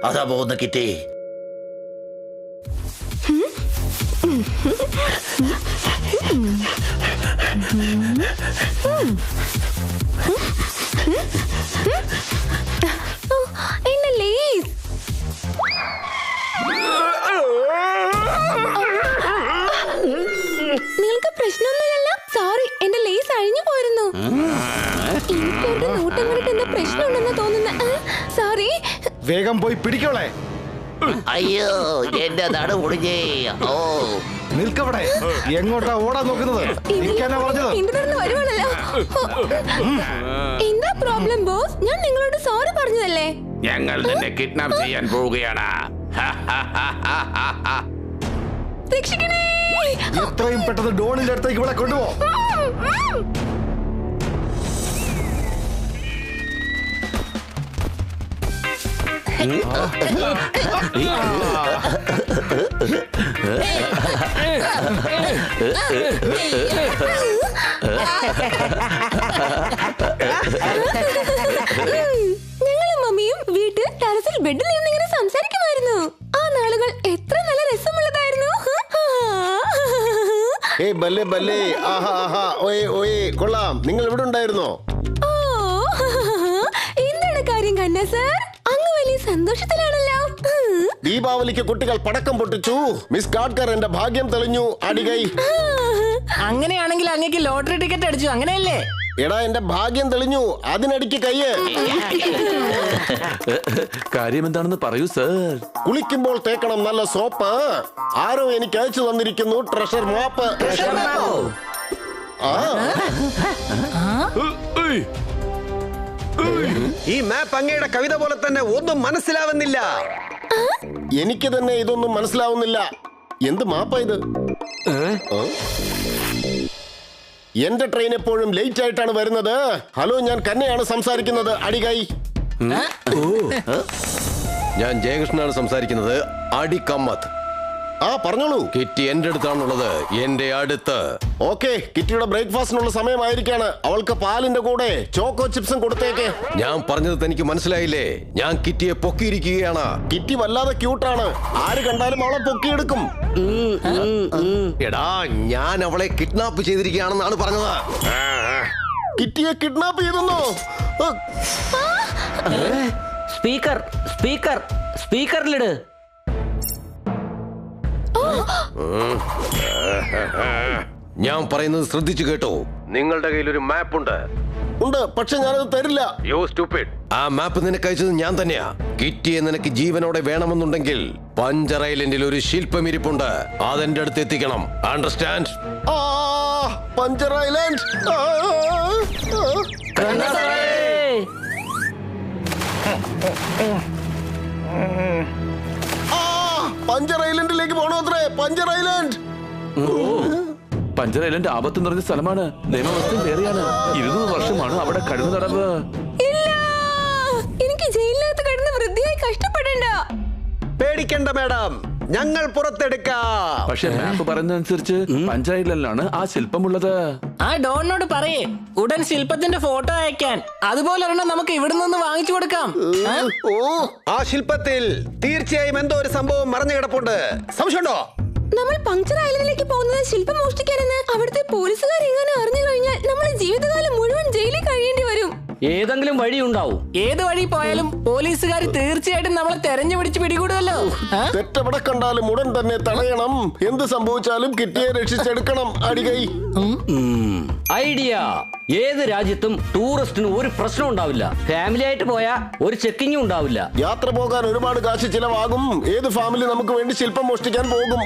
അതാ പോകുന്ന കിറ്റി. നിങ്ങൾക്ക് പ്രശ്നമൊന്നുമില്ലല്ലോ? സോറി, എന്റെ ലേസ് അഴിഞ്ഞു പോയിരുന്നു. എനിക്കൊരു നോട്ടം കണ്ടിട്ട് എന്താ പ്രശ്നമുണ്ടെന്ന് തോന്നുന്നു. സോറി. വേഗം പോയി പിടിക്കോളെ. അയ്യോ, എന്റെ നട ഒടിഞ്ഞേ. ഓ, നിൽക്കവിടെ. എങ്ങോട്ടാ ഓടാൻ നോക്കുന്നത്? നിൽക്കാനാ പറഞ്ഞത്. എന്താ പ്രോബ്ലം ബോസ്? ഞാൻ നിങ്ങളോട് സോറി പറഞ്ഞതല്ലേ? ഞങ്ങൾ നിന്നെ കിഡ്നാപ്പ് ചെയ്യാൻ പോവുകയാണ്. രക്ഷിക്കണേ. എത്രയും പെട്ടെന്ന് ഡോണിന്റെ അടുത്തേക്ക് ഇവിടെ കൊണ്ടുപോ. ഞങ്ങളും മമ്മിയും വീട്ടിൽ ടെറസിൽ ബെഡിൽ ഇരുന്നിങ്ങനെ സംസാരിക്കുമായിരുന്നു. ആ നാളുകൾ എത്ര നല്ല രസമുള്ളതായിരുന്നു. ബല്ലേ ബല്ലേ, ആഹാ ആഹാ, ഓയേ ഓയേ, കൊള്ളാം. നിങ്ങൾ ഇവിടെ ഉണ്ടായിരുന്നോ? എന്താണ് കാര്യം കന്ന സർ? അങ്ങ് വലിയ സന്തോഷത്തിലാണല്ലോ. ദീപാവലിക്ക് കുട്ടികൾ പടക്കം പൊട്ടിച്ചു. മിസ് ഗാഡ്കർ എന്റെ ഭാഗ്യം തെളിഞ്ഞു. അടികൈ. അങ്ങനെയാണെങ്കിൽ അങ്ങേക്ക് ലോട്ടറി ടിക്കറ്റ് അടിച്ചു, അങ്ങനെയല്ലേ? എടാ, എന്റെ ഭാഗ്യം തെളിഞ്ഞു. അതിനടിക്ക് കയ്യ്. കാര്യം എന്താണെന്ന് പറയൂ സർ. കുളിക്കുമ്പോൾ തേക്കണം നല്ല സോപ്പ്. ആരോ എനിക്ക് അയച്ചു തന്നിരിക്കുന്നു ട്രഷർ മോപ്പ്. ഈ മാപ്പ് അങ്ങയുടെ കവിത പോലെ തന്നെ ഒന്നും മനസ്സിലാവുന്നില്ല. എനിക്ക് തന്നെ ഇതൊന്നും മനസ്സിലാവുന്നില്ല. എന്ത് മാപ്പാ ഇത്? എന്റെ ട്രെയിൻ എപ്പോഴും ലേറ്റ് ആയിട്ടാണ് വരുന്നത്. ഹലോ, ഞാൻ കന്നയാണ് സംസാരിക്കുന്നത്. അടികൈ. ഞാൻ ജയകൃഷ്ണനാണ് സംസാരിക്കുന്നത്. അടിക്കമ്മത്ത്. പറഞ്ഞോളൂ. കിറ്റി എന്റെ അടുത്താണുള്ളത്, എന്റെ അടുത്ത്. ഓക്കെ, കിറ്റിയുടെ ബ്രേക്ക്ഫാസ്റ്റിനുള്ള സമയമായിരിക്കാണ്. അവൾക്ക് പാലിന്റെ കൂടെ ചോക്കോ ചിപ്സും കൊടുത്തേക്ക്. ഞാൻ പറഞ്ഞത് തനിക്ക് മനസ്സിലായില്ലേ? ഞാൻ കിറ്റിയെ പൊക്കിയിരിക്കുകയാണ്. കിറ്റി വല്ലാതെ ക്യൂട്ടാണ്. ആര് കണ്ടാലും അവളെ പൊക്കിയെടുക്കും. എടാ, ഞാൻ അവളെ കിഡ്നാപ്പ് ചെയ്തിരിക്കുകയാണെന്നാണ് പറഞ്ഞത്. കിറ്റിയെ കിഡ്നാപ്പ് ചെയ്തെന്നോ? സ്പീക്കർ സ്പീക്കർ സ്പീക്കറിലിട്. ഞാൻ പറയുന്നത് ശ്രദ്ധിച്ചു കേട്ടോ. നിങ്ങളുടെ കയ്യിൽ ഒരു മാപ്പ് ഉണ്ട്. പക്ഷെ ഞാനത് തരില്ല. യോ സ്റ്റുപ്പിഡ്. ആ മാപ്പ് നിനക്ക് അയച്ചത് ഞാൻ തന്നെയാ. കിറ്റിയെ നിനക്ക് ജീവനോടെ വേണമെന്നുണ്ടെങ്കിൽ പഞ്ചർ ഐലൻഡിൽ ഒരു ശില്പം ഇരിപ്പുണ്ട്. അതെന്റെ അടുത്ത് എത്തിക്കണം. അണ്ടർസ്റ്റാൻഡ്? Puncture island. പഞ്ചർ ഐലൻഡിലേക്ക് പോണോ അത്രേ? Puncture island. പഞ്ചർ ഐലൻഡ് ആപത്ത് നിറഞ്ഞ സ്ഥലമാണ്. നിയമവ്യവസ്ഥ വേറെയാണ്. 20 വർഷമാണ് അവിടെ കഠിന തടവ്. എനിക്ക് ജയിലിനകത്ത് കിടന്ന് വൃത്തിയായി കഷ്ടപ്പെടണ്ട. പേടിക്കണ്ട മാഡം, ഞങ്ങൾ പുറത്തെടുക്കാം. പക്ഷെ മാപ്പ് പറയുന്നതനുസരിച്ച് പഞ്ചർ ഐലൻഡിലാണ് ആ ശില്പമുള്ളത്. ആ ഡോണിനോട് പറയേ ഉടൻ ശില്പത്തിന്റെ ഫോട്ടോ അയക്കാൻ. അതുപോലെ ഒരെണ്ണം നമുക്ക് ഇവിടെ നിന്ന് വാങ്ങിച്ചു കൊടുക്കാം. ആ ശില്പത്തിൽ തീർച്ചയായും എന്തോ ഒരു സംഭവം മറഞ്ഞു കിടപ്പുണ്ട്. സംശയമുണ്ടോ? നമ്മൾ പഞ്ചർ ഐലൻഡിലേക്ക് പോകുന്നത് ശില്പം മോഷ്ടിക്കാനെന്ന് അവിടുത്തെ പോലീസുകാർ എങ്ങനെ അറിഞ്ഞു കഴിഞ്ഞാൽ നമ്മൾ ജീവിതകാലം മുഴുവൻ ജയിലിൽ കഴിയേണ്ടി വരും. ഏതെങ്കിലും വഴി ഉണ്ടാവും. ഏത് വഴി പോയാലും പോലീസുകാർ തീർച്ചയായിട്ടും നമ്മളെ തെരഞ്ഞു പിടിച്ച് പിടികൂടുമല്ലോ. തെറ്റവിടെ കണ്ടാലും ഉടൻ തന്നെ തടയണം. എന്ത് സംഭവിച്ചാലും കിറ്റിയെ രക്ഷിച്ചെടുക്കണം. അടികൈ. ഐഡിയ. ഏത് രാജ്യത്തും ടൂറിസ്റ്റിന് ഒരു പ്രശ്നം ഉണ്ടാവില്ല. ഫാമിലി ആയിട്ട് പോയാ ഒരു ചെക്കിങ്ങും ഉണ്ടാവില്ല. യാത്ര പോകാൻ ഒരുപാട് കാശ് ചിലവാകും. ഏത് ഫാമിലി നമുക്ക് വേണ്ടി ശില്പം മോഷ്ടിക്കാൻ പോകും?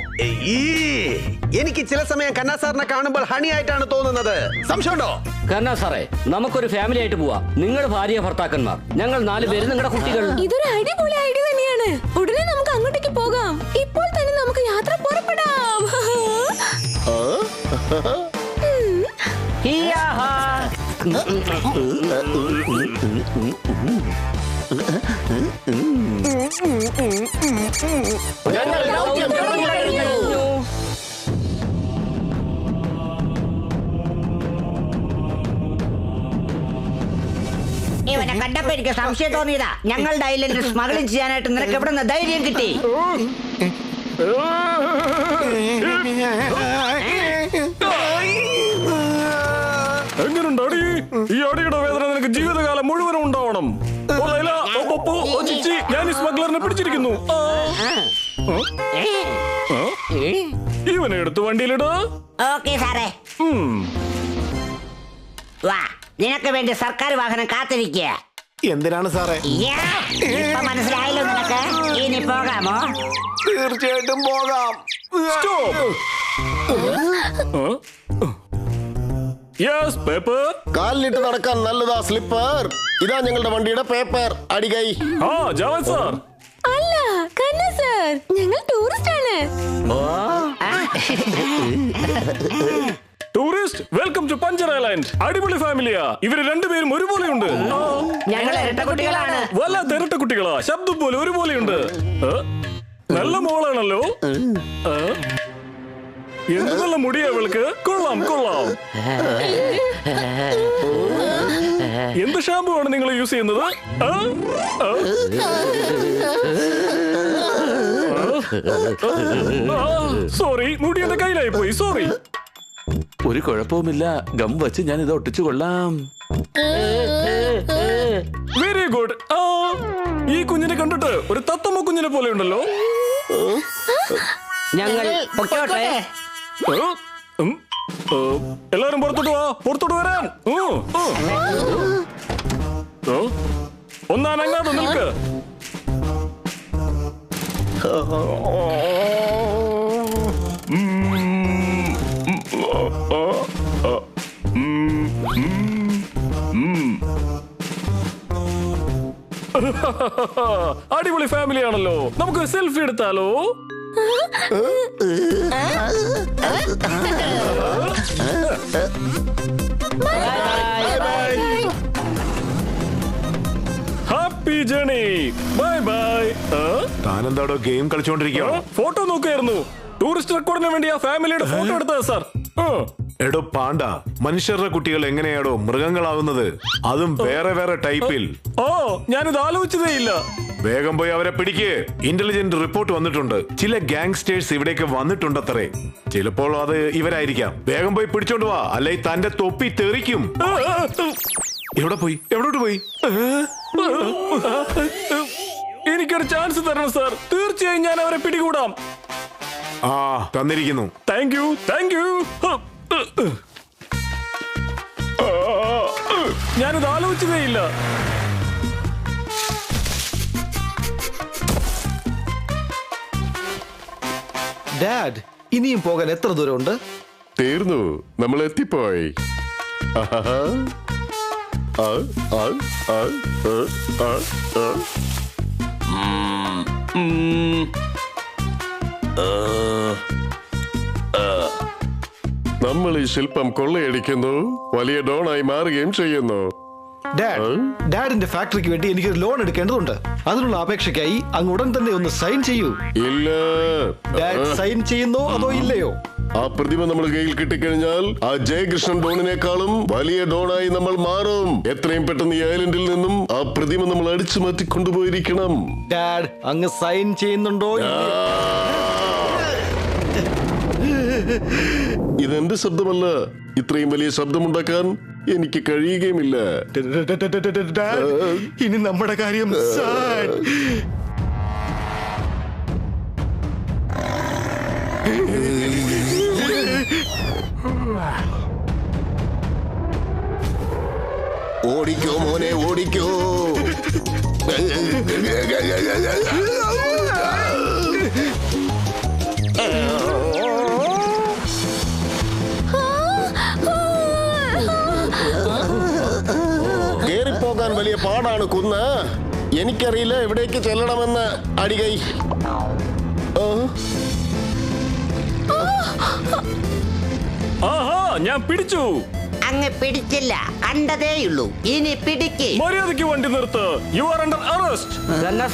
എനിക്ക് ചില സമയം കന്നാ സാറിനെ കാണുമ്പോൾ ഹണി ആയിട്ടാണ് തോന്നുന്നത്. സംശയമുണ്ടോ? കന്നാ സാറേ, നമുക്കൊരു ഫാമിലി ആയിട്ട് പോവാം. നിങ്ങൾ ഭാര്യ ഭർത്താക്കന്മാർ, ഞങ്ങൾ 4 പേര് നിങ്ങളുടെ കുട്ടികൾ. ഇതൊരു അടിപൊളി ഐഡിയ തന്നെയാണ്. ഉടനെ നമുക്ക് അങ്ങോട്ടേക്ക് പോകാം. ഇപ്പോൾ തന്നെ നമുക്ക് യാത്ര പുറപ്പെടാം. ഇവ ഇവനെ കണ്ടപ്പോ എനിക്ക് സംശയം തോന്നിയതാ. ഞങ്ങളുടെ ഐലൻഡിൽ സ്മഗ്ലിംഗ് ചെയ്യാനായിട്ട് നിനക്ക് എവിടെ നിന്ന് ധൈര്യം കിട്ടി? എങ്ങനുണ്ട് അടി? ഈ അടിയുടെ വേദന നിനക്ക് ജീവിതകാലം മുഴുവനും ഉണ്ടാവണം. ഓ ലൈല, ഓ പപ്പു, ഓ ചിച്ചി, ഞാൻ ഈ സ്മഗ്ലറിനെ പിടിച്ചിരിക്കുന്നു. ഇവനെ എടുത്ത് വണ്ടിയിലിട്. ഓക്കേ സാറേ. വാ, നിനക്ക് വേണ്ടി സർക്കാർ വാഹനം കാത്തിരിക്കുക. എന്തിനാണ് സാറേ? ഇപ്പൊ മനസ്സിലായല്ലോ നിനക്ക്? ഇനി പോകാമോ? തീർച്ചയായിട്ടും പോകാം. Yes paper. കാലിലിട്ട് നടക്കാൻ നല്ലതാ സ്ലിപ്പർ. ഇതാ ഞങ്ങളുടെ വണ്ടിയുടെ പേപ്പർ. അടികൈ. ആ ജാവദ് സാർ. അല്ല കന്ന സർ, ഞങ്ങൾ ടൂറിസ്റ്റ് ആണ്. Tourist welcome to puncture island. അടിപൊളി ഫാമിലിയാ. ഇവര് രണ്ടുപേരും ഒരുപോലെയുണ്ട്. ഞങ്ങൾ ഇരട്ട കുട്ടികളാണ്. വല്ലാത്ത ഇരട്ട കുട്ടികളാ. ശബ്ദം പോലെ ഒരുപോലെയുണ്ട്. നല്ല മോളാണല്ലോ. എന്ത് നല്ല മുടിയാ അവൾക്ക്. കൊള്ളാം കൊള്ളാം. എന്ത് ഷാമ്പു ആണ് നിങ്ങൾ യൂസ് ചെയ്യുന്നത്? സോറി, മുടി എന്റെ കയ്യിലായി പോയി. സോറി. ഒരു കുഴപ്പവുമില്ല, ഗം വച്ച് ഞാൻ ഇത് ഒട്ടിച്ചു കൊള്ളാം. Very good. ഈ കുഞ്ഞിനെ കണ്ടിട്ട് ഒരു തത്തമ്മ കുഞ്ഞിനെ പോലെ ഉണ്ടല്ലോ. ഞങ്ങൾ പൊക്കോട്ടെ. എല്ലാരും പുറത്തോട്ട് വാ. പുറത്തോട്ട് വരാൻ. ഒന്നനങ്ങാതെ നിൽക്ക്. അടിപൊളി ഫാമിലി ആണല്ലോ. നമുക്ക് സെൽഫി എടുത്താലോ? Happy journey. Bye bye. താനെന്താടോ ഗെയിം കളിച്ചോണ്ടിരിക്കോ? ഫോട്ടോ നോക്കുകയായിരുന്നു. ടൂറിസ്റ്റ് റെക്കോർഡിന് വേണ്ടി ആ ഫാമിലിയുടെ ഫോട്ടോ എടുത്തത് സാർ. എടോ പാണ്ട, മനുഷ്യരുടെ കുട്ടികൾ എങ്ങനെയാടോ മൃഗങ്ങളാവുന്നത്? അതും വേറെ വേറെ ടൈപ്പിൽ. ഞാനിത് ആലോചിച്ചതേ ഇല്ല. വേഗം പോയി അവരെ പിടിക്ക്. ഇന്റലിജന്റ് റിപ്പോർട്ട് വന്നിട്ടുണ്ട്. ചില ഗാങ്സ്റ്റേഴ്സ് ഇവിടേക്ക് വന്നിട്ടുണ്ടത്രേ. ചിലപ്പോൾ അത് ഇവരായിരിക്കാം. വേഗം പോയി പിടിച്ചോണ്ട് വാ, അല്ലെ തന്റെ തൊപ്പി തെറിക്കും. എവിടെ പോയി? എവിടോട്ട് പോയി? എനിക്കൊരു ചാൻസ് തരണം സാർ. തീർച്ചയായും ഞാൻ അവരെ പിടികൂടാം. തന്നിരിക്കുന്നു. Thank you. Thank you. ഞാനിത് ആലോചിച്ചതേ ഇല്ല. ഡാഡ്, ഇനിയും പോകാൻ എത്ര ദൂരമുണ്ട്? തീർന്നു, നമ്മൾ എത്തിപ്പോയി. നമ്മൾ ഈ ശില്പം കൊള്ളയടിക്കുന്നു, വലിയ ഡോണായി മാറുകയും ചെയ്യുന്നു. ഡാഡിന്റെ ഫാക്ടറിക്ക് വേണ്ടി എനിക്ക് ലോൺ എടുക്കേണ്ടതുണ്ട്. അതിനുള്ള അപേക്ഷയ്ക്കായി അങ്ങ് ഉടൻ തന്നെ ഒന്ന് സൈൻ ചെയ്യൂ. ഇല്ല. ഡാഡ് സൈൻ ചെയ്യുന്നോ അതോ ഇല്ലയോ? ആ പ്രതിമ നമ്മൾ കയ്യിൽ കിട്ടിക്കഴിഞ്ഞാൽ ആ ജയകൃഷ്ണൻ ഡോണിനേക്കാളും വലിയ ഡോണായി നമ്മൾ മാറും. എത്രയും പെട്ടെന്ന് ഈ ഐലൻഡിൽ നിന്നും ആ പ്രതിമ നമ്മൾ അടിച്ചു മാറ്റി കൊണ്ടുപോയിരിക്കണം. ഡാഡ് അങ്ങ് സൈൻ ചെയ്യുന്നുണ്ടോ? ഇതെന്റെ ശബ്ദമല്ല. ഇത്രയും വലിയ ശബ്ദമുണ്ടാക്കാൻ എനിക്ക് കഴിയുകയുമില്ല. ഇനി നമ്മുടെ കാര്യം ഓടിക്കോ മോനെ, ഓടിക്കോ. കേറിപ്പോകാൻ വലിയ പാടാണ് കുന്ന്. എനിക്കറിയില്ല എവിടേക്ക് ചെല്ലണമെന്ന്. അടികൈ. ഞാൻ പിടിച്ചു. അങ്ങ് പിടിച്ചില്ല, കണ്ടതേയുള്ളൂ. ഇനി പിടിക്ക്. മര്യാദയ്ക്ക് വണ്ടി നിർത്ത്. You are under arrest.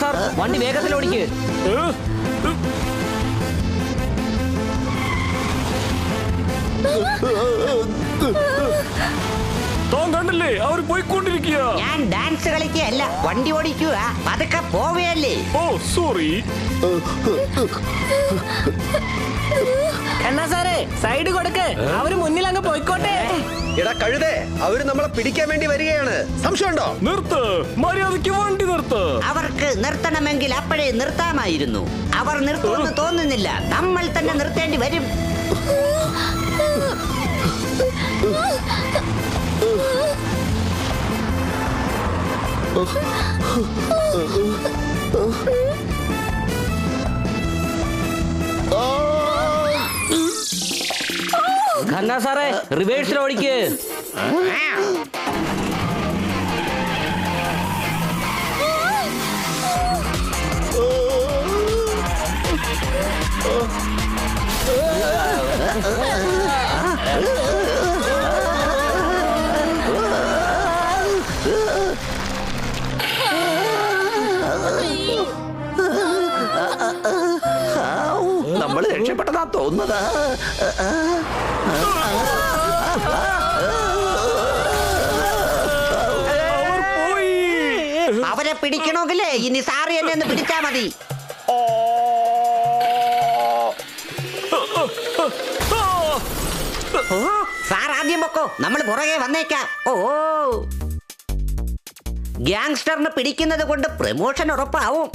Sir, വണ്ടി വേഗത്തിൽ ഓടിക്ക്. താൻ കണ്ടില്ലേ അവർ പോയിക്കൊണ്ടിരിക്കുക. ഞാൻ ഡാൻസ് കളിക്കുകയല്ല, വണ്ടി ഓടിക്കുക. പതുക്കെ പോവുകയല്ലേ. ഓ സോറി. എന്നാ സാറേ സൈഡ് കൊടുക്ക്, അവര് മുന്നിൽ അങ്ങ് പോയിക്കോട്ടെ. എടാ കഴുതേ, അവര് നമ്മളെ പിടിക്കാൻ വേണ്ടി വരികയാണ്. സംശയമുണ്ടോ? നിർത്ത്, മര്യാദയ്ക്ക് വണ്ടി നിർത്ത്. അവർക്ക് നിർത്തണമെങ്കിൽ അപ്പോഴേ നിർത്താമായിരുന്നു. അവർ നിർത്തുമെന്ന് തോന്നുന്നില്ല. നമ്മൾ തന്നെ നിർത്തേണ്ടി വരും. ഖന്ന സാറേ റിവേഴ്സിൽ ഓടിക്ക്. നമ്മൾ രക്ഷപ്പെട്ടതാ തോന്നുന്നത്. അവരെ പിടിക്കണമെങ്കിലേ ഇനി സാറി എന്നെ ഒന്ന് പിടിച്ചാ മതി. സാർ ആദ്യം പൊക്കോ, നമ്മൾ പുറകെ വന്നേക്കാം. ഓ ഗ്യാങ്സ്റ്ററിന് പിടിക്കുന്നത് കൊണ്ട് പ്രമോഷൻ ഉറപ്പാവും.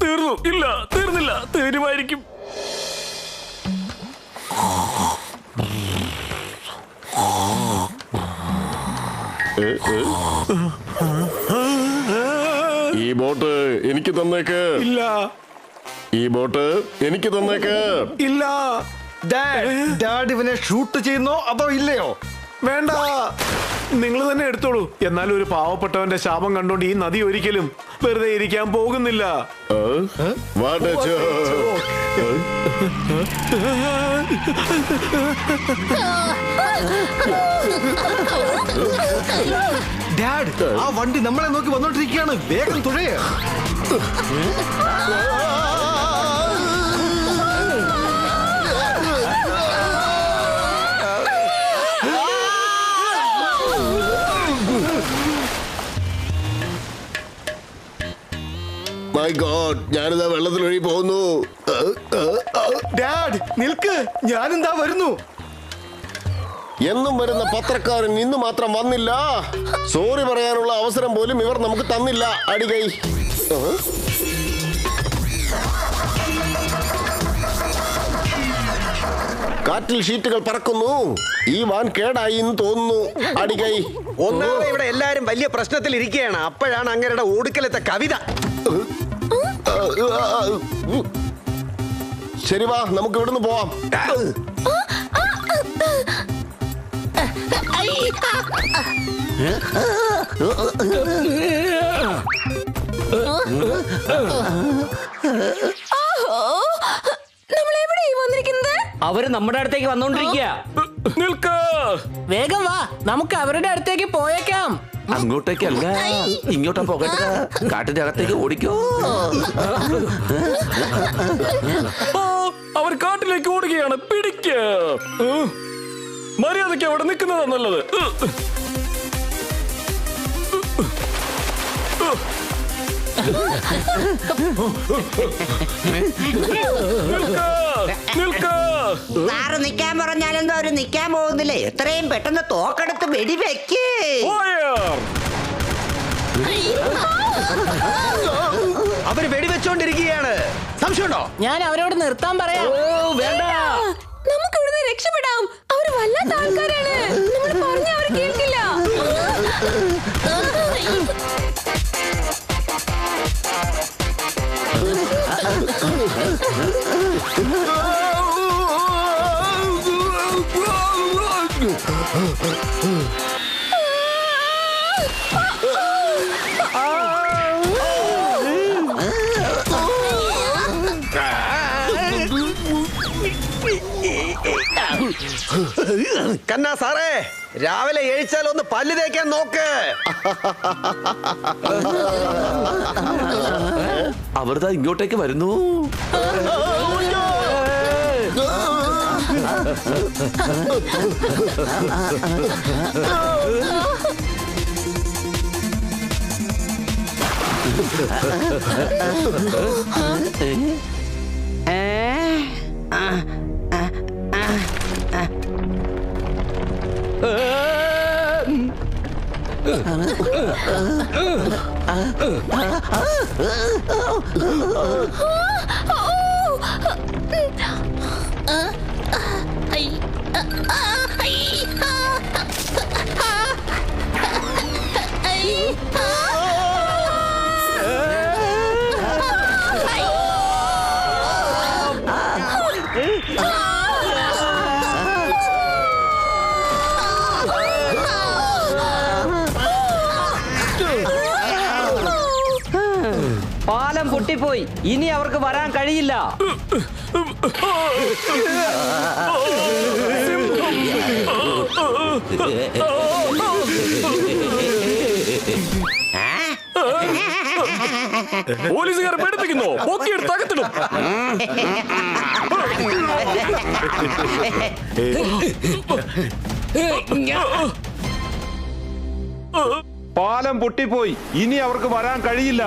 തീർന്നു. ഇല്ല, തീർന്നില്ല. തീരുമായിരിക്കും. ഈ ബോട്ട് എനിക്ക് തന്നേക്ക്. ഇല്ല. ഈ ബോട്ട് എനിക്ക് തന്നേക്ക്. ഇല്ല. ഡാഡ് ഇവനെ ഷൂട്ട് ചെയ്യുന്നോ അതോ ഇല്ലയോ? വേണ്ട, നിങ്ങൾ തന്നെ എടുത്തോളൂ. എന്നാൽ ഒരു പാവപ്പെട്ടവന്റെ ശാപം കണ്ടോണ്ട് ഈ നദി ഒരിക്കലും വെറുതെ ഇരിക്കാൻ പോകുന്നില്ല. What a joke. ഡാഡ്, ആ വണ്ടി നമ്മളെ നോക്കി വന്നോണ്ടിരിക്കുകയാണ്. വേഗം തുഴയേ. My God, ഞാനിതാ വെള്ളത്തിലൊഴി പോകുന്നു. ഡാഡ് നിൽക്ക്, ഞാനെന്താ വരുന്നു. എന്നും വരുന്ന പത്രക്കാരൻ ഇന്ന് മാത്രം വന്നില്ല. സോറി പറയാനുള്ള അവസരം പോലും ഇവർ നമുക്ക് തന്നില്ല. അടികൈ. കാറ്റിൽ ഷീറ്റുകൾ പറക്കുന്നു. ഈ വാൻ കേടായി എന്ന് തോന്നുന്നു. അടികൈ. ഒന്നാമത് ഇവിടെ എല്ലാരും വലിയ പ്രശ്നത്തിൽ ഇരിക്കുകയാണ്. അപ്പോഴാണ് അങ്ങരുടെ ഒടുക്കലത്തെ കവിത. ശരി, വാ നമുക്ക് ഇവിടുന്ന് പോവാം. അവര് നമ്മുടെ അടുത്തേക്ക് വന്നോണ്ടിരിക്കുക. നിൽക്ക്. വേഗം വാ, നമുക്ക് അവരുടെ അടുത്തേക്ക് പോയേക്കാം. അങ്ങോട്ടേക്കല്ല, ഇങ്ങോട്ടാ പോകട്ടെ. കാട്ടിന്റെ അകത്തേക്ക് ഓടിക്കോ. അവർ കാട്ടിലേക്ക് ഓടുകയാണ്. പിടിക്ക. മര്യാദയ്ക്ക് അവിടെ നിൽക്കുന്നതാ നല്ലത്. സാറ് നിക്കാൻ പറഞ്ഞാലെന്തോ അവര് നിക്കാൻ പോകുന്നില്ലേ? എത്രയും പെട്ടെന്ന് തോക്കെടുത്ത് വെടിവെക്ക്. അവര് വെടിവെച്ചോണ്ടിരിക്കുകയാണ്. സംശയമുണ്ടോ? ഞാൻ അവരോട് നിർത്താൻ പറയാം. വേണ്ട, നമുക്ക് ഇവിടുന്ന് രക്ഷപ്പെടാം. അവര് വല്ലാത്ത ആൾക്കാരാണ്. നമ്മൾ പറഞ്ഞ അവർ കേൾക്കില്ല. കന്നാ സാറേ, രാവിലെ എഴിച്ചാൽ ഒന്ന് പല്ല് തേക്കാൻ നോക്ക്. അവരിതാ ഇങ്ങോട്ടേക്ക് വരുന്നു. പാലം പൊട്ടിപ്പോയി, ഇനി അവർക്ക് വരാൻ കഴിയില്ല. പോലീസുകാരെ പേടിപ്പിക്കുന്നു, പൊക്കിയെടുത്ത് അകത്തിടും. പാലം പൊട്ടിപ്പോയി, ഇനി അവർക്ക് വരാൻ കഴിയില്ല.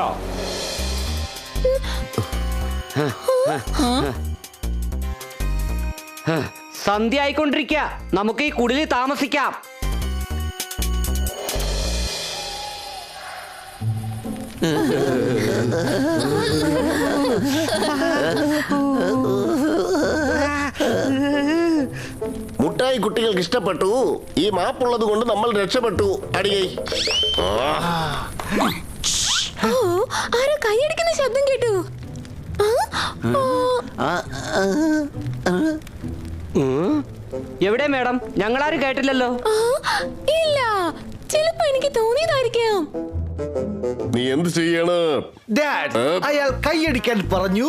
സന്ധ്യ ആയിക്കൊണ്ടിരിക്കുക, നമുക്ക് ഈ കുടിലിൽ താമസിക്കാം. മുട്ടായി കുട്ടികൾക്ക് ഇഷ്ടപ്പെട്ടു. ഈ മാപ്പുള്ളത് കൊണ്ട് നമ്മൾ രക്ഷപ്പെട്ടു. അടികൈ ആരോ കൈയടിക്കുന്ന ശബ്ദം കേട്ടു. എവിടെ മാഡം? ഞങ്ങളാരും കേട്ടില്ലല്ലോ. ഇല്ല, ചിലപ്പോ എനിക്ക് തോന്നിയതായിരിക്കാം. നീ എന്ത് ചെയ്യണം? ഡാഡ്, അയാൾ കൈയടിക്കാൻ പറഞ്ഞു,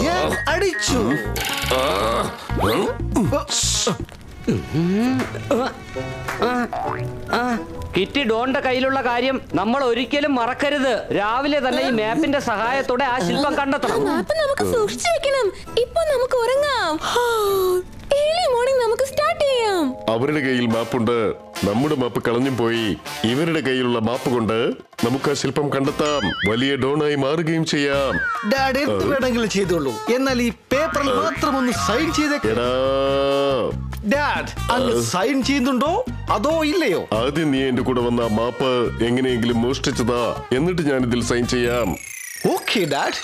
ഞാൻ അടിച്ചു. കിറ്റി ഡോണിന്റെ കയ്യിലുള്ള കാര്യം നമ്മൾ ഒരിക്കലും മറക്കരുത്. രാവിലെ തന്നെ ഈ മാപ്പിന്റെ സഹായത്തോടെ ആ ശില്പം കണ്ടെത്തണം. മാപ്പ് നമുക്ക് സൂക്ഷിച്ചു വെക്കണം. ഇപ്പൊ നമുക്ക് ഉറങ്ങാം. ഏർലി മോർണിംഗ് നമുക്ക് സ്റ്റാർട്ട് ചെയ്യാം. അവരുടെ കയ്യിൽ മാപ്പുണ്ട്, നമ്മുടെ മാപ്പ് കളഞ്ഞും പോയി. ഇവരുടെ കയ്യിലുള്ള മാപ്പ് കൊണ്ട് നമുക്ക് ആ ശില്പം കണ്ടെത്താം, വലിയ ഡോണായി മാറുകയും ചെയ്യാം. ഡാഡ് എന്ത് വേണമെങ്കിലും ചെയ്തോളൂ, എന്നാൽ ഈ പേപ്പറിൽ മാത്രം ഒന്ന് സൈൻ ചെയ്തേക്കടാ. ഡാഡ്, അങ്ങ് സൈൻ ചെയ്യുന്നുണ്ടോ അതോ ഇല്ലയോ? ആദ്യം നീ എന്റെ കൂടെ വന്ന മാപ്പ് എങ്ങനെയെങ്കിലും മോഷ്ടിച്ചതാ, എന്നിട്ട് ഞാൻ ഇതിൽ സൈൻ ചെയ്യാം. Okay dad.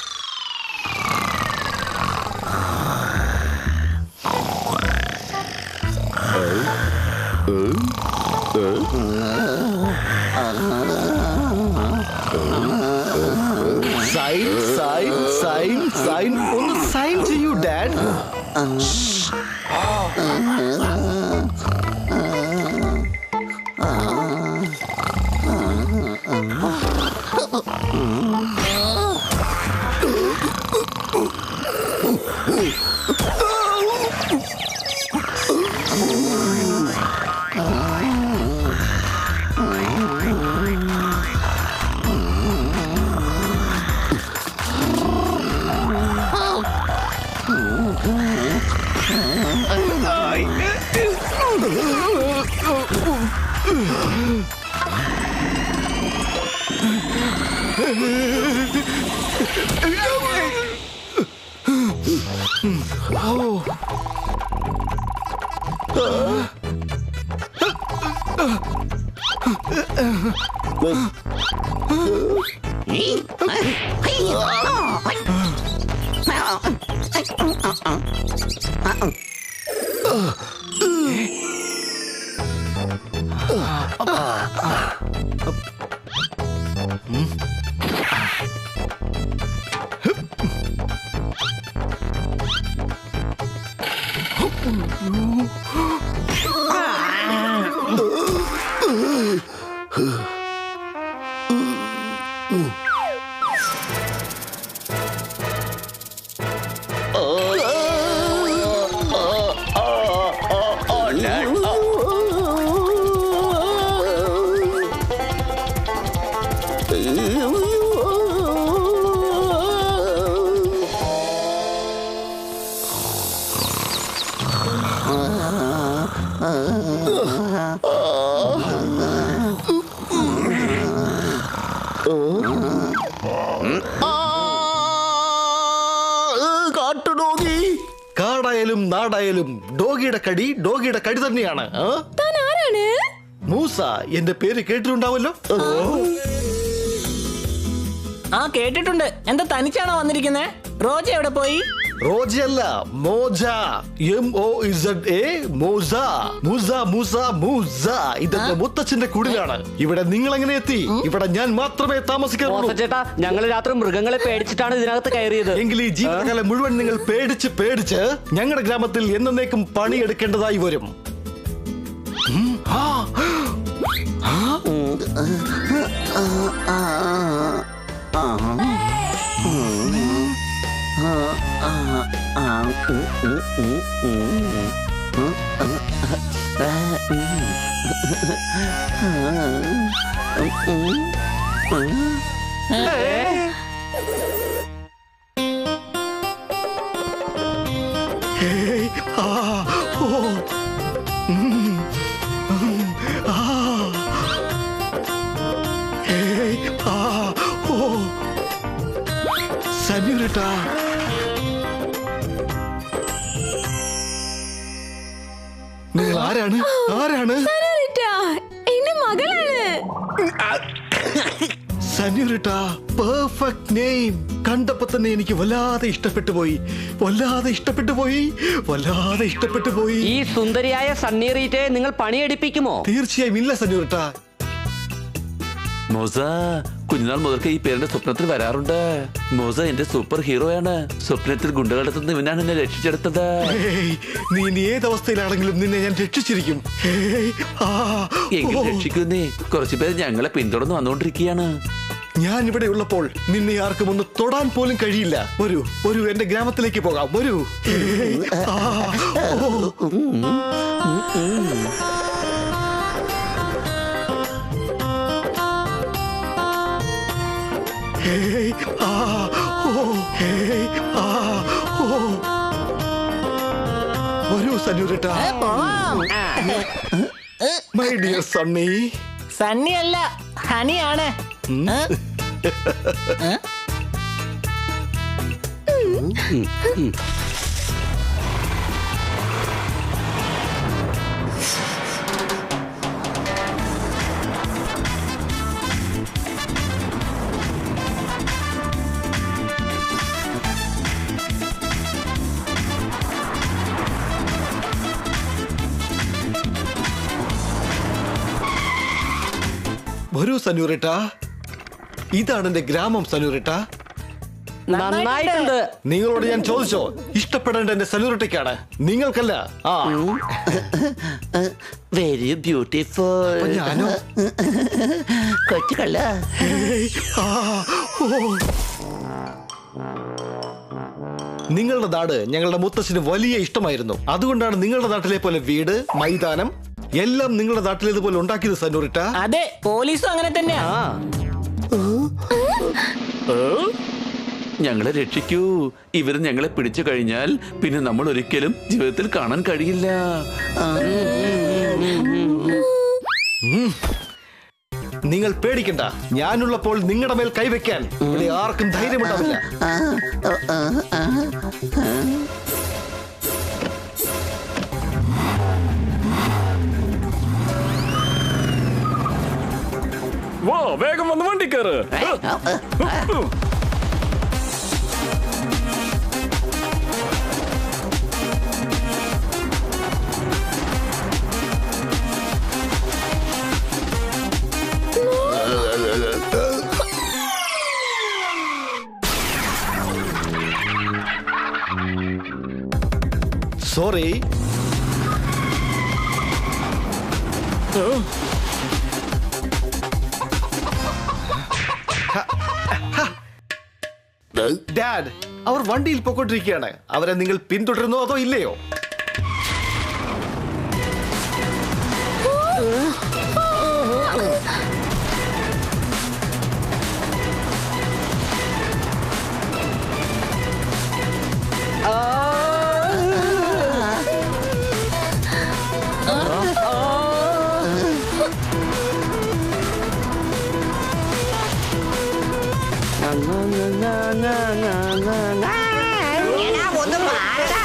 Sign sign sign sign ഒന്ന് സൈൻ ചെയ്യൂ ഡാഡ്. കാട്ടുഡോഗി. കാടായാലും നാടായാലും ഡോഗിയുടെ കടി തന്നെയാണ്. താൻ ആരാണ്? മൂസ, എന്റെ പേര് കേട്ടിട്ടുണ്ടാവല്ലോ. ആ കേട്ടിട്ടുണ്ട്. എന്താ തനിച്ചാണോ വന്നിരിക്കുന്നത്? റോജ എവിടെ പോയി? റോജയല്ല, മോജ. MOZA. മോസ. മൂസ മൂസ മൂസ. ഇതെന്റെ മുത്തച്ഛന്റെ കുടിലാണ്. ഇവിടെ നിങ്ങൾ എങ്ങനെ എത്തി? ഇവിടെ ഞാൻ മാത്രമേ താമസിക്കാറുള്ളൂ. ചേട്ടാ, ഞങ്ങൾ രാത്രി മൃഗങ്ങളെ പേടിച്ചിട്ടാണ് ഇതിനകത്ത് കയറിയത്. എങ്കിൽ ഈ ജീവിതകാലം മുഴുവൻ നിങ്ങൾ പേടിച്ച് ഞങ്ങളുടെ ഗ്രാമത്തിൽ എന്നേക്കും പണിയെടുക്കേണ്ടതായി വരും. സെന്യൂരിറ്റ, നിങ്ങൾ ആരാണ്? എന്റെ മകളാണ്. സെന്യൂരിറ്റ, പെർഫെക്റ്റ് നെയിം. കണ്ടപ്പോ തന്നെ എനിക്ക് വല്ലാതെ ഇഷ്ടപ്പെട്ടു പോയി. ഈ സുന്ദരിയായ സണ്ണീറീറ്റെ നിങ്ങൾ പണിയെടുപ്പിക്കുമോ? തീർച്ചയായും ഇല്ല സെന്യൂരിറ്റ. മോസ കുഞ്ഞുനാൾ മുതൽക്ക് ഈ പേരിന്റെ സ്വപ്നത്തിൽ വരാറുണ്ട്. മോസ എന്റെ സൂപ്പർ ഹീറോയാണ്. സ്വപ്നത്തിൽ ഗുണ്ടകളെത്തുന്ന ഇവനാണ് എന്നെ രക്ഷിച്ചെടുത്തത്. നീ ഏതവസ്ഥയിലാണെങ്കിലും നിന്നെ ഞാൻ രക്ഷിച്ചിരിക്കും. എങ്കിൽ രക്ഷിക്കുന്നേ. കുറച്ചുപേർ ഞങ്ങളെ പിന്തുടർന്ന് വന്നുകൊണ്ടിരിക്കുകയാണ്. ഞാൻ ഇവിടെ ഉള്ളപ്പോൾ നിന്നെ ആർക്കും ഒന്ന് തൊടാൻ പോലും കഴിയില്ല. വരൂ എന്റെ ഗ്രാമത്തിലേക്ക് പോകാം. വരൂ. വരൂ senorita. My dear Sunny. Sunny അല്ല, ഹണിയാണ്. വരൂ സെന്യൂരിറ്റ. ഇതാണ് എന്റെ ഗ്രാമം സെന്യൂരിറ്റ. നന്നായിട്ടുണ്ട്. നിങ്ങളോട് ഞാൻ ചോദിച്ചോ? ഇഷ്ടപ്പെടേണ്ട എന്റെ സെന്യൂരിറ്റയ്ക്കാണ്, നിങ്ങൾക്കല്ല. Very beautiful. ഞാനോ? കൊച്ചുകള്ള. നിങ്ങളുടെ നാട് ഞങ്ങളുടെ മുത്തശ്ശന് വലിയ ഇഷ്ടമായിരുന്നു. അതുകൊണ്ടാണ് നിങ്ങളുടെ നാട്ടിലെ പോലെ വീട്, മൈതാനം എല്ലാം നിങ്ങളുടെ നാട്ടിലേതുപോലെ ഉണ്ടാക്കിയത് സെന്യൂരിറ്റ. അതെ, പോലീസും അങ്ങനെ തന്നെയാ. ഞങ്ങളെ രക്ഷിക്കൂ. ഇവര് ഞങ്ങളെ പിടിച്ചു കഴിഞ്ഞാൽ പിന്നെ നമ്മൾ ഒരിക്കലും ജീവിതത്തിൽ കാണാൻ കഴിയില്ല. നിങ്ങൾ പേടിക്കണ്ട. ഞാനുള്ളപ്പോൾ നിങ്ങളുടെ മേൽ കൈവയ്ക്കാൻ ഇവിടെ ആർക്കും ധൈര്യമുണ്ടാവില്ല. വാ, വേഗം വന്ന് വണ്ടി കയറ്. സോറി. ഡാഡ്, അവർ വണ്ടിയിൽ പൊക്കോണ്ടിരിക്കുകയാണ്. അവരെ നിങ്ങൾ പിന്തുടരുന്നോ അതോ ഇല്ലയോ? ഒന്ന് മാറടാ.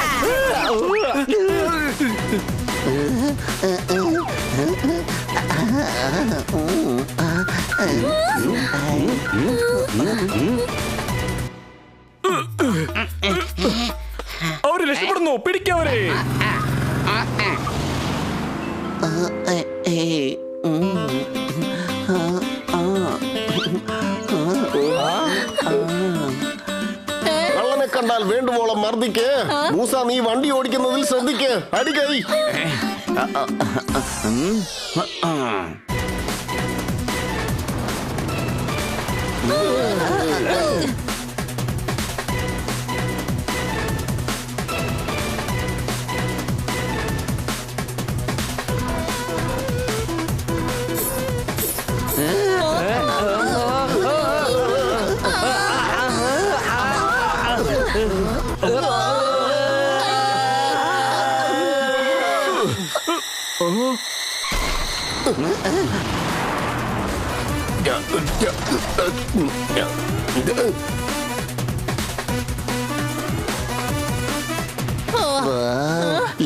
അവര് രക്ഷപ്പെടുന്നു, പിടിക്കവരെ. കള്ളനെ കണ്ടാൽ വേണ്ടുവോളം മർദ്ദിക്ക്. മൂസ, നീ വണ്ടി ഓടിക്കുന്നതിൽ ശ്രദ്ധിക്ക്. അടികൈ.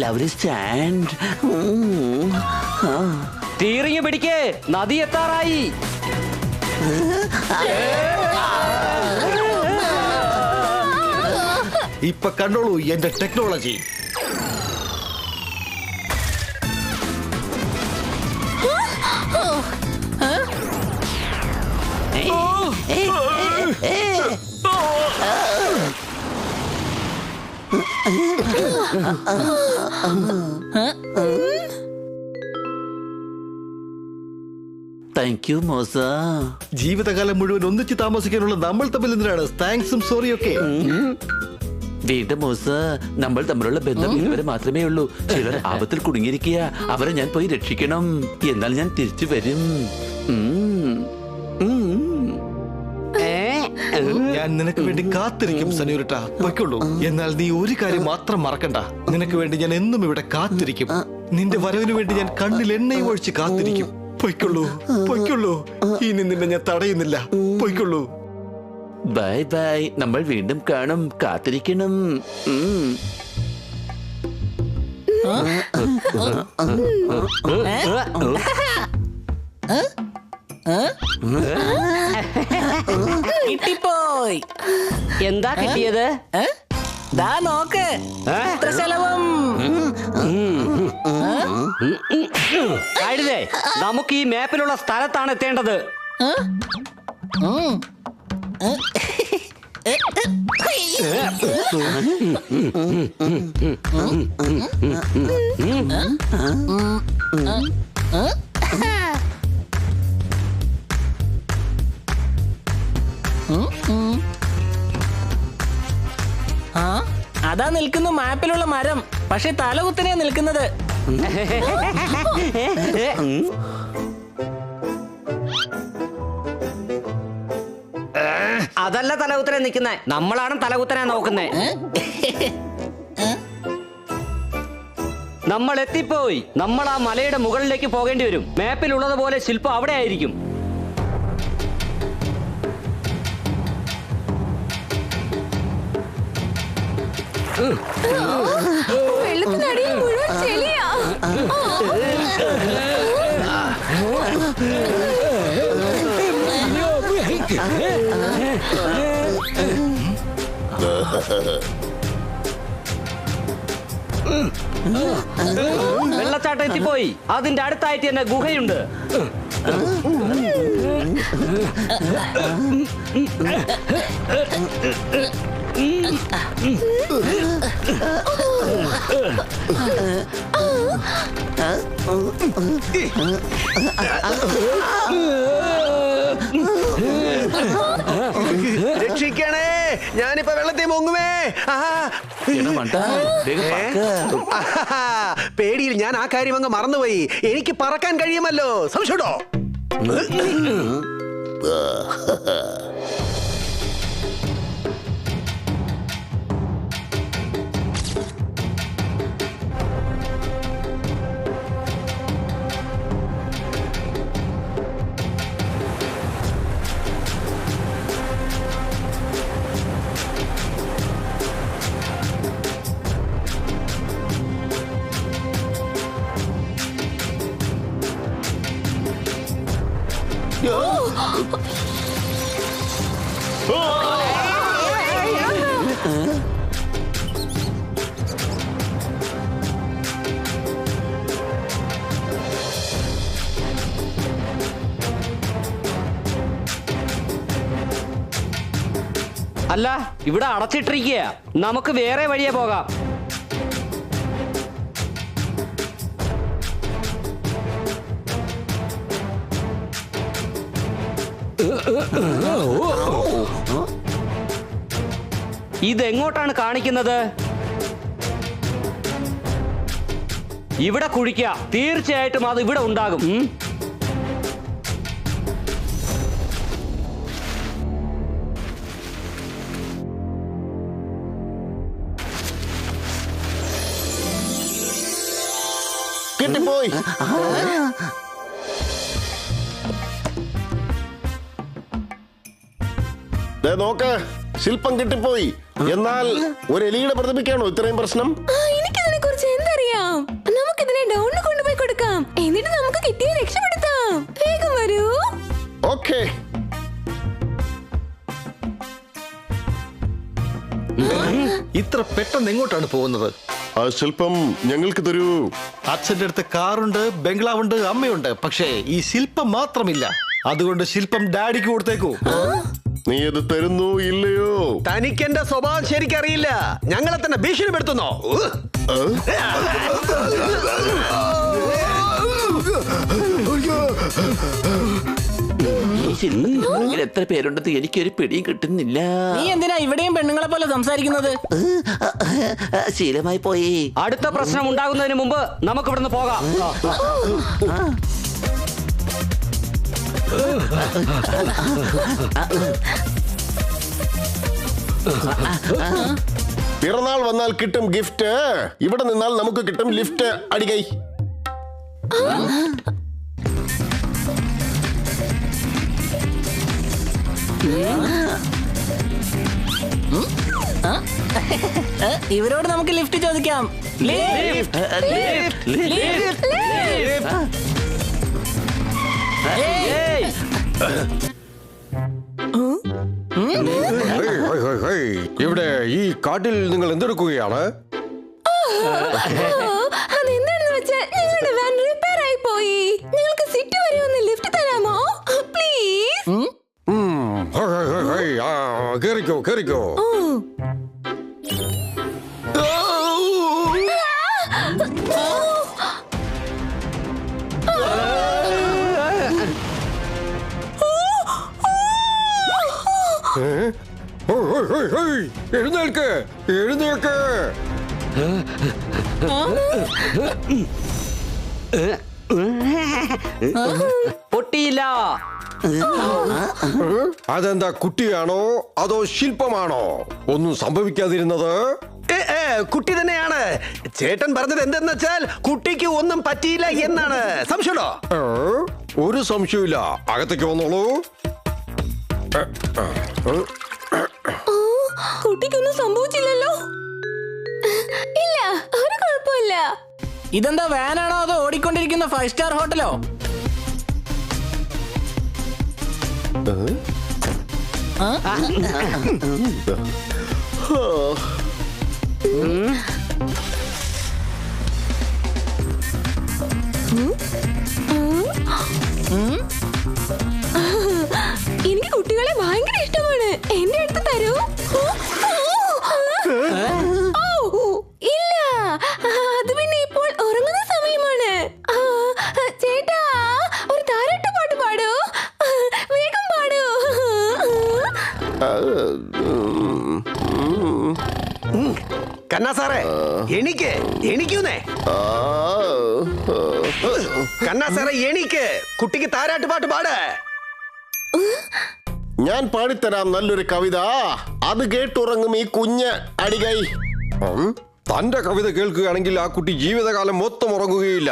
Lovely stand. തീറിങ് പിടിക്കേ, നദി എത്താറായി. ഇപ്പൊ കണ്ടോളൂ എന്റെ ടെക്നോളജി. Thank you Moosa. ജീവിതകാലം മുഴുവൻ ഒന്നിച്ച് താമസിക്കാനുള്ള നമ്മൾ തമ്മിൽ എന്തിനാണ് താങ്ക്സും സോറിയൊക്കെ? വീണ്ടും മോസ, നമ്മൾ തമ്മിലുള്ള ബന്ധം ഇതുവരെ മാത്രമേ ഉള്ളൂ. ചിലർ ആപത്തിൽ കുടുങ്ങിയിരിക്കുക. അവരെ ഞാൻ പോയി രക്ഷിക്കണം. എന്നാൽ ഞാൻ തിരിച്ചു വരും. ഞാൻ നിനക്ക് വേണ്ടി കാത്തിരിക്കും സനൂരിട്ട. പൊയ്ക്കൊള്ളൂ. എന്നാൽ നീ ഒരു കാര്യം മാത്രം മറക്കണ്ട. നിനക്ക് വേണ്ടി ഞാൻ എന്നും ഇവിടെ കാത്തിരിക്കും. നിന്റെ വരവിന് വേണ്ടി ഞാൻ കണ്ണിൽ എണ്ണയും ഒഴിച്ച് കാത്തിരിക്കും. പൊയ്ക്കൊള്ളൂ, പൊയ്ക്കൊള്ളൂ. ഇനി നിന്നെ ഞാൻ തടയുന്നില്ല. പൊയ്ക്കൊള്ളൂ. Bye bye. നമ്മൾ വീണ്ടും കാണും. കാത്തിരിക്കണം. കിട്ടിപ്പോയി. എന്താ കിട്ടിയത്? ദാ നോക്ക്, ചിത്രശലഭം. കഴുതേ, നമുക്ക് ഈ മാപ്പിലുള്ള സ്ഥലത്താണ് എത്തേണ്ടത്. അതാ നിൽക്കുന്നു മാപ്പിലുള്ള മരം. പക്ഷെ തലകുത്തനെയാ നിൽക്കുന്നത്. അതല്ല തലകുത്തനെ നിൽക്കുന്നേ, നമ്മളാണ് തലകുത്തനെ നോക്കുന്നേ. നമ്മൾ എത്തിപ്പോയി. നമ്മൾ ആ മലയുടെ മുകളിലേക്ക് പോകേണ്ടി വരും. മാപ്പിലുള്ളത് പോലെ ശില്പം അവിടെ ആയിരിക്കും. വെള്ളത്തിനടിയിൽ മുഴുവൻ ചെളിയാ. വെള്ളച്ചാട്ടം എത്തിപ്പോയി. അതിന്റെ അടുത്തായിട്ട് തന്നെ ഗുഹയുണ്ട്. രക്ഷിക്കണേ, ഞാനിപ്പോ വെള്ളത്തിൽ മുങ്ങുമേ. പേടിയിൽ ഞാൻ ആ കാര്യം അങ്ങ് മറന്നുപോയി. എനിക്ക് പറക്കാൻ കഴിയുമല്ലോ. സംശയമുണ്ടോ? അല്ല, ഇവിടെ അടച്ചിട്ടിരിക്കുക. നമുക്ക് വേറെ വഴിയെ പോകാം. ഇതെങ്ങോട്ടാണ് കാണിക്കുന്നത്? ഇവിടെ കുഴിക്കുക. തീർച്ചയായിട്ടും അത് ഇവിടെ ഉണ്ടാകും. കിട്ടിപ്പോയി. നോക്ക്, ശില്പം കിട്ടിപ്പോയി. എന്നാൽ ഒരു എലിയുടെ പ്രതിമയ്ക്കാണോ ഇത്രയും പ്രശ്നം? എനിക്കിതിനെ കുറിച്ച് എന്തറിയാം. നമുക്കിതിനെ ഡൗണിൽ കൊണ്ടുപോയി കൊടുക്കാം. എന്നിട്ട് നമുക്ക് കിട്ടിയെ രക്ഷപ്പെടുത്താം. വേഗം വരൂ. ഓക്കേ. ഇത്ര പെട്ടെന്ന് എങ്ങോട്ടാണ് പോകുന്നത്? ആ ശില്പം ഞങ്ങൾക്ക് തരൂ. അച്ഛന്റെ അടുത്ത് കാറുണ്ട്, ബംഗ്ലാവുണ്ട്, അമ്മയുണ്ട്. പക്ഷേ ഈ ശില്പം മാത്രമില്ല. അതുകൊണ്ട് ശില്പം ഡാഡിക്ക് കൊടുത്തേക്കൂ. നീ അത് തരുന്നു ഇല്ലയോ? തനിക്ക് എന്റെ സ്വഭാവം ശരിക്കറിയില്ല. ഞങ്ങളെ തന്നെ ഭീഷണിപ്പെടുത്തുന്നോ? എത്ര പേരുണ്ടെന്ന് എനിക്കൊരു പിടിയും കിട്ടുന്നില്ല. നീ എന്തിനാ ഇവിടെയും പെണ്ണുങ്ങളെ പോലെ സംസാരിക്കുന്നത്? ശീലമായി പോയി. അടുത്ത പ്രശ്നം ഉണ്ടാകുന്നതിന് മുമ്പ് നമുക്ക് ഇവിടുന്ന് പോകാം. പിറന്നാൾ വന്നാൽ കിട്ടും ഗിഫ്റ്റ്. ഇവിടെ നിന്നാൽ നമുക്ക് കിട്ടും ലിഫ്റ്റ്. അടികൈ. ഇവരോട് നമുക്ക് ലിഫ്റ്റ് ചോദിക്കാം. ഇവിടെ ഈ കാട്ടിൽ നിങ്ങൾ എന്തെടുക്കുകയാണ്? അതെന്താണെന്ന് വെച്ചാൽ ഞങ്ങളുടെ വാൻ റിപ്പയർ ആയി പോയി. നിങ്ങൾക്ക് സിറ്റി വരെ ഒന്ന് ലിഫ്റ്റ് തരാമോ പ്ലീസ്? കേറിക്കോ കേറിക്കോ. എഴുന്നേൽക്ക് എഴുന്നേൽക്ക്. പൊട്ടിയില്ല. അതെന്താ, കുട്ടിയാണോ അതോ ശില്പമാണോ ഒന്നും സംഭവിക്കാതിരുന്നത്? കുട്ടി തന്നെയാണ്. ചേട്ടൻ പറഞ്ഞത് എന്തെന്ന് വെച്ചാൽ കുട്ടിക്ക് ഒന്നും പറ്റിയില്ല എന്നാണ്. സംശയമുണ്ടോ? ഒരു സംശയമില്ല. അകത്തേക്ക് വന്നോളൂ. കുട്ടിക്കൊന്നും സംഭവിച്ചില്ലല്ലോ. ഇല്ല, ഒരു കുഴപ്പമില്ല. ഇതെന്താ, വാനാണോ അതോ ഓടിക്കൊണ്ടിരിക്കുന്ന 5 സ്റ്റാർ ഹോട്ടലോ? എനിക്ക് കുട്ടികളെ ഭയങ്കര ഇഷ്ടമാണ്. എന്റെ അടുത്ത് തരൂ. ഇല്ല, അത് പിന്നെ ഇപ്പോൾ ഉറങ്ങുന്ന സമയമാണ്. ചേട്ടാ, ഒരു താരാട്ട് പാട്ട് പാടൂ. വേഗം പാടൂ. കണ്ണാ സാറേ, എണിക്കൂന്നേ. കണ്ണാ സാറേ, എണീക്ക്. കുട്ടിക്ക് താരാട്ട് പാട്ട് പാട്. ഞാൻ പാടിത്തരാം നല്ലൊരു കവിത. അത് കേട്ടുറങ്ങും ഈ കുഞ്ഞ്. അടികൈ. തന്റെ കവിത കേൾക്കുകയാണെങ്കിൽ ആ കുട്ടി ജീവിതകാലം മൊത്തം ഉറങ്ങുകയില്ല.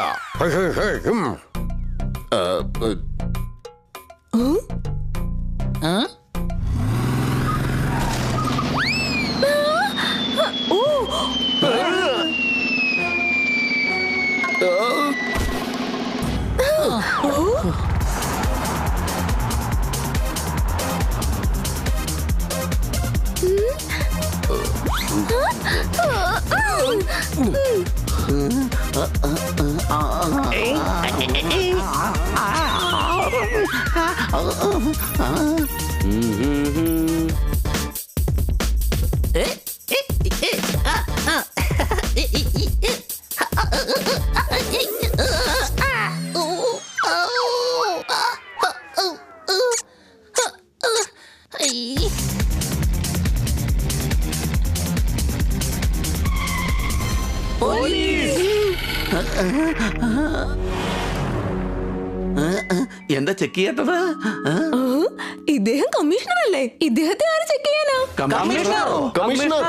എന്താ ചെക്ക് ചെയ്യാത്തത്? ഇദ്ദേഹം കമ്മീഷണർ അല്ലേ? ഇദ്ദേഹത്തെ ആര് ചെക്ക് ചെയ്യാനാ? കമ്മീഷണർ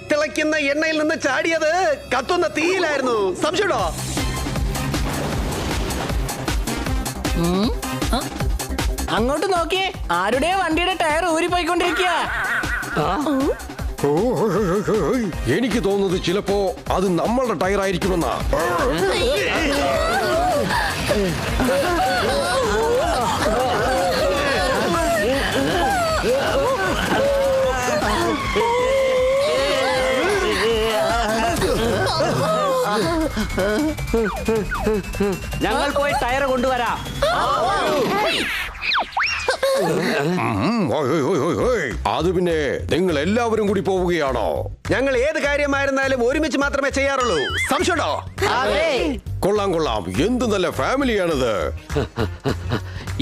തിളയ്ക്കുന്ന എണ്ണയിൽ നിന്ന് ചാടിയത് കത്തുന്ന തീയിലായിരുന്നു. സംശയമുണ്ടോ? അങ്ങോട്ട് നോക്കിയേ, ആരുടെ വണ്ടിയുടെ ടയർ ഊരിപ്പോയിക്കൊണ്ടിരിക്കുക. എനിക്ക് തോന്നുന്നത് ചിലപ്പോ അത് നമ്മളുടെ ടയർ ആയിരിക്കുമെന്നാ. ഞങ്ങൾ പോയി ടയർ കൊണ്ടുവരാം. അത് പിന്നെ നിങ്ങൾ എല്ലാവരും കൂടി പോവുകയാണോ? ഞങ്ങൾ ഏത് കാര്യമായിരുന്നാലും ഒരുമിച്ച് മാത്രമേ ചെയ്യാറുള്ളൂ. സംശയമുണ്ടോ? കൊള്ളാം കൊള്ളാം, എന്ത് നല്ല ഫാമിലിയാണിത്.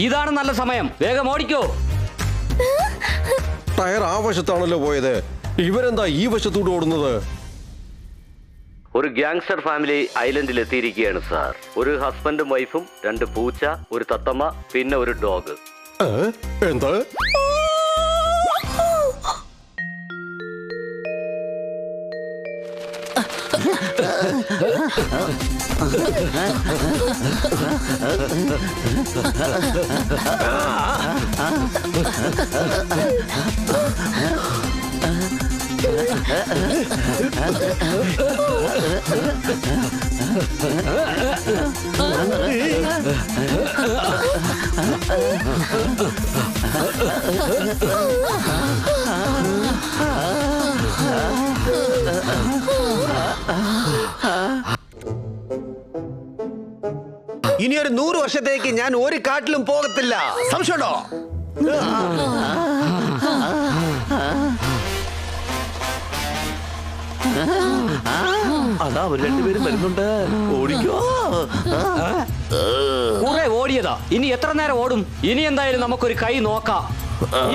ഇതാണ് നല്ല സമയം, വേഗം ഓടിക്കോ. ടയർ ആ വശത്താണല്ലോ പോയത്, ഇവരെന്താ ഈ വശത്തൂടെ ഓടുന്നത്? ഒരു ഗ്യാങ്സ്റ്റർ ഫാമിലി ഐലൻഡിൽ എത്തിയിരിക്കുകയാണ് സാർ. ഒരു ഹസ്ബൻഡും വൈഫും, 2 പൂച്ച, ഒരു തത്തമ്മ, പിന്നെ ഒരു ഡോഗ്. എന്താ? ഇനിയൊരു 100 വർഷത്തേക്ക് ഞാൻ ഒരു കാട്ടിലും പോകത്തില്ല. സംശയമുണ്ടോ? അതാ അവർ രണ്ടുപേരും വരുന്നുണ്ട്. ഓടിക്കോ. കുറെ ഓടിയതാ, ഇനി എത്ര നേരം ഓടും? ഇനി എന്തായാലും നമുക്കൊരു കൈ നോക്കാം.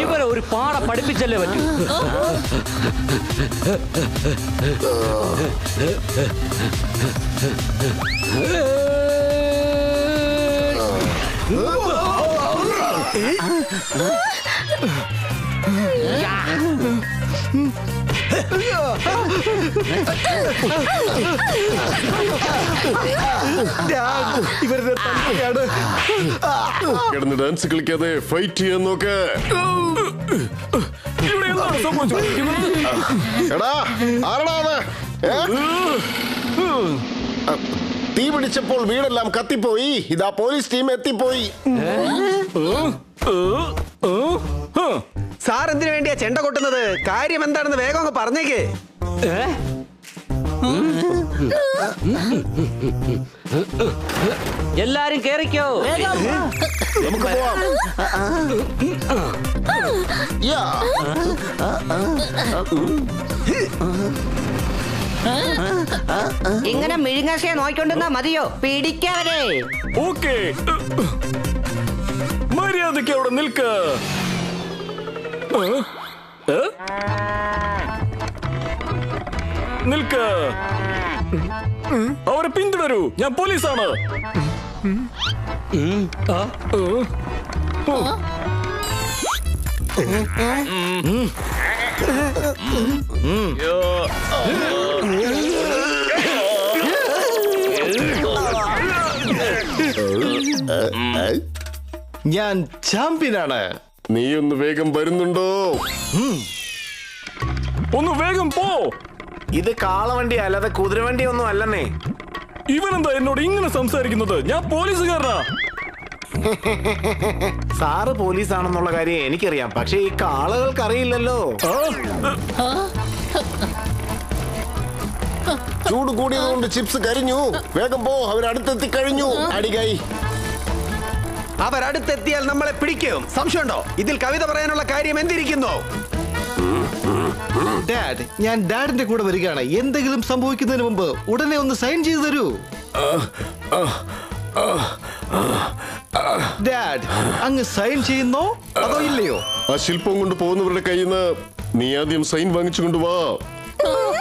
ഇവരെ ഒരു പാട പഠിപ്പിച്ചല്ലേ പറ്റൂ. കിടന്ന് ഡാൻസ് കളിക്കാതെ ഫൈറ്റ് ചെയ്യാൻ നോക്ക്. എടാ ആരടാ അത്? തീ പിടിച്ചപ്പോൾ വീടെല്ലാം കത്തിപ്പോയി. ഇതാ പോലീസ് ടീം എത്തിപ്പോയി. സാർ എന്തിനു വേണ്ടിയാ ചെണ്ട കൊട്ടുന്നത്? കാര്യം എന്താണെന്ന് വേഗം അങ്ങ് പറഞ്ഞേക്ക്. എല്ലാരും കേറിക്കോ. നമുക്ക് പോവാം. ഇങ്ങനെ മിഴുങ്ങാശയെ നോക്കിക്കൊണ്ടിരുന്നാ മതിയോ? പിടിക്കാവരെ. ഓക്കേ, മര്യാദയ്ക്ക് അവിടെ നിൽക്ക. നിൽക്ക. അവരെ പിന്തുടരൂ, ഞാൻ പോലീസാണ്. ഞാൻ ചാമ്പ്യനാണ്. നീ ഒന്ന് വേഗം വരുന്നുണ്ടോ? ഒന്ന് വേഗം പോ. ഇത് കാളവണ്ടി അല്ലാതെ കുതിരവണ്ടി ഒന്നും അല്ലെന്നേ. ഇവനെന്താ എന്നോട് ഇങ്ങനെ സംസാരിക്കുന്നത്? ഞാൻ പോലീസുകാരനാ. സാറ് പോലീസാണെന്നുള്ള കാര്യം എനിക്കറിയാം, പക്ഷെ ഈ കാളകൾക്ക് അറിയില്ലല്ലോ. ചൂട് കൂടിയതുകൊണ്ട് ചിപ്സ് കരിഞ്ഞു. വേഗം പോ, അവരടുത്തെത്തി കഴിഞ്ഞു. അടികൈ. അവരടുത്തെത്തിയാൽ നമ്മളെ പിടിക്കും. സംശയമുണ്ടോ? ഇതിൽ കവിത പറയാനുള്ള കാര്യം എന്തിരിക്കുന്നു? ഡാഡ്, ഞാൻ ഡാഡിന്റെ കൂടെ വരികയാണ്. എന്തെങ്കിലും സംഭവിക്കുന്നതിന് മുമ്പ് ഉടനെ ഒന്ന് സൈൻ ചെയ്തു തരൂ. ഡാഡ്, അങ്ങ് സൈൻ ചെയ്യുന്നോ അതോ ഇല്ലയോ? ആ ശില്പം കൊണ്ട് പോകുന്നവരുടെ കയ്യിൽ നിന്ന് നീ ആദ്യം സൈൻ വാങ്ങിച്ചു കൊണ്ടുവാ.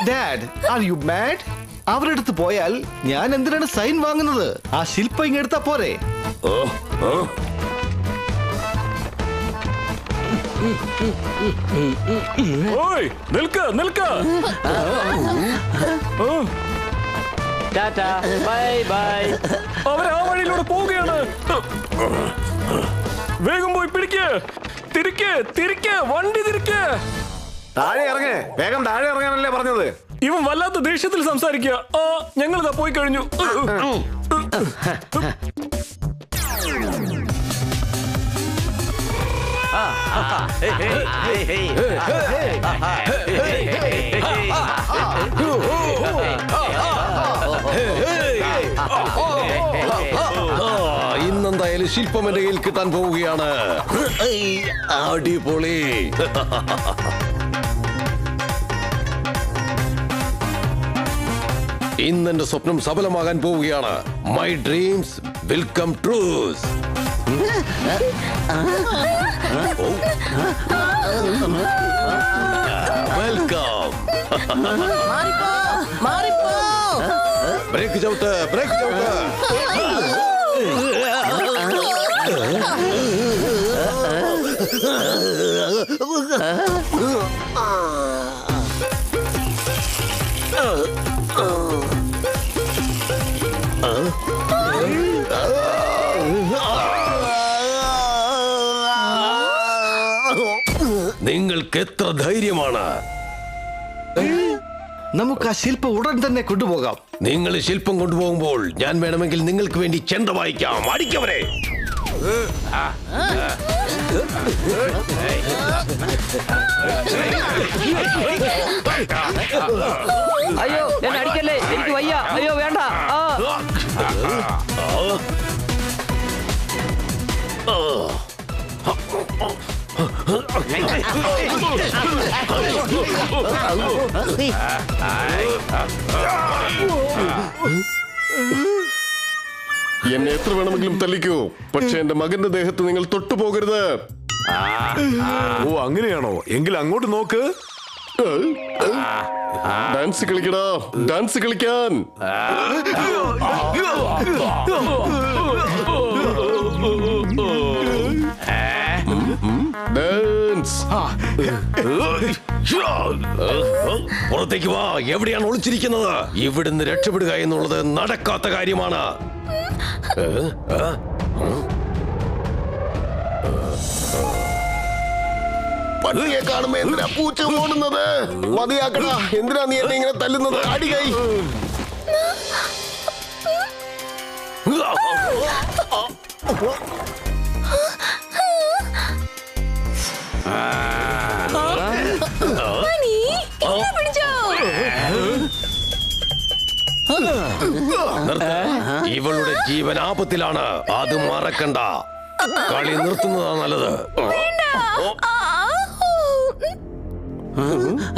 Dad, are you mad? അവരുടെ അടുത്ത് പോയാൽ ഞാൻ എന്തിനാണ് സൈൻ വാങ്ങുന്നത്? ആ ശില്പം ഇങ്ങ് എടുത്താ പോരെ? ഓയ്, നിൽക്ക നിൽക്ക. Bye bye. അവർ ആ വഴിയിലൂടെ പോവുകയാണ്. വേഗം പോയി പിടിക്ക്. തിരിക്ക് വണ്ടി തിരിക്ക്. താഴെ ഇറങ്ങേ, വേഗം താഴെ ഇറങ്ങാനല്ലേ പറഞ്ഞത്? ഇവൻ വല്ലാത്ത ദേഷ്യത്തിൽ സംസാരിക്കുക. ഞങ്ങളിതാ പോയി കഴിഞ്ഞു. ഇന്നെന്തായാലും ശില്പം എന്റെ കയ്യിൽ കിട്ടാൻ പോവുകയാണ്. അടിപൊളി. ഇന്നെന്റെ സ്വപ്നം സഫലമാകാൻ പോവുകയാണ്. My dreams will come trues. Welcome. Brake ചവിട്ട്. നിങ്ങൾക്ക് എത്ര ധൈര്യമാണ്? നമുക്ക് ആ ശില്പം ഉടൻ തന്നെ കൊണ്ടുപോകാം. നിങ്ങൾ ശില്പം കൊണ്ടുപോകുമ്പോൾ ഞാൻ വേണമെങ്കിൽ നിങ്ങൾക്ക് വേണ്ടി ചെണ്ട വായിക്കാം. അടിക്കവരെ. അയ്യോ, എന്നെ അടിക്കല്ലേ, എനിക്ക് വയ്യ. അയ്യോ വേണ്ട. എന്നെ എത്ര വേണമെങ്കിലും തല്ലിക്കൂ, പക്ഷെ എന്റെ മകന്റെ ദേഹത്ത് നിങ്ങൾ തൊട്ടുപോകരുത്. ഓ, അങ്ങനെയാണോ? എങ്കിൽ അങ്ങോട്ട് നോക്ക്. ഡാൻസ് കളിക്കടാ, ഡാൻസ് കളിക്കാൻ. ഡാൻസ്. പുറത്തേക്ക് വാ. എവിടെയാണ് ഒളിച്ചിരിക്കുന്നത്? ഇവിടുന്ന് രക്ഷപ്പെടുക എന്നുള്ളത് നടക്കാത്ത കാര്യമാണ്. പട്ടിയെ കാണുമ്പോ എന്തിനാ പൂച്ച ഓടുന്നത്? മതിയാക്കടാ. എന്തിനാ നീ എന്നെ ഇങ്ങനെ തല്ലുന്നത്? അടികൈ. ഇവളുടെ ജീവൻ ആപത്തിലാണ്. അത് മറക്കണ്ട. കളി നിർത്തുന്നതാണ് നല്ലത്.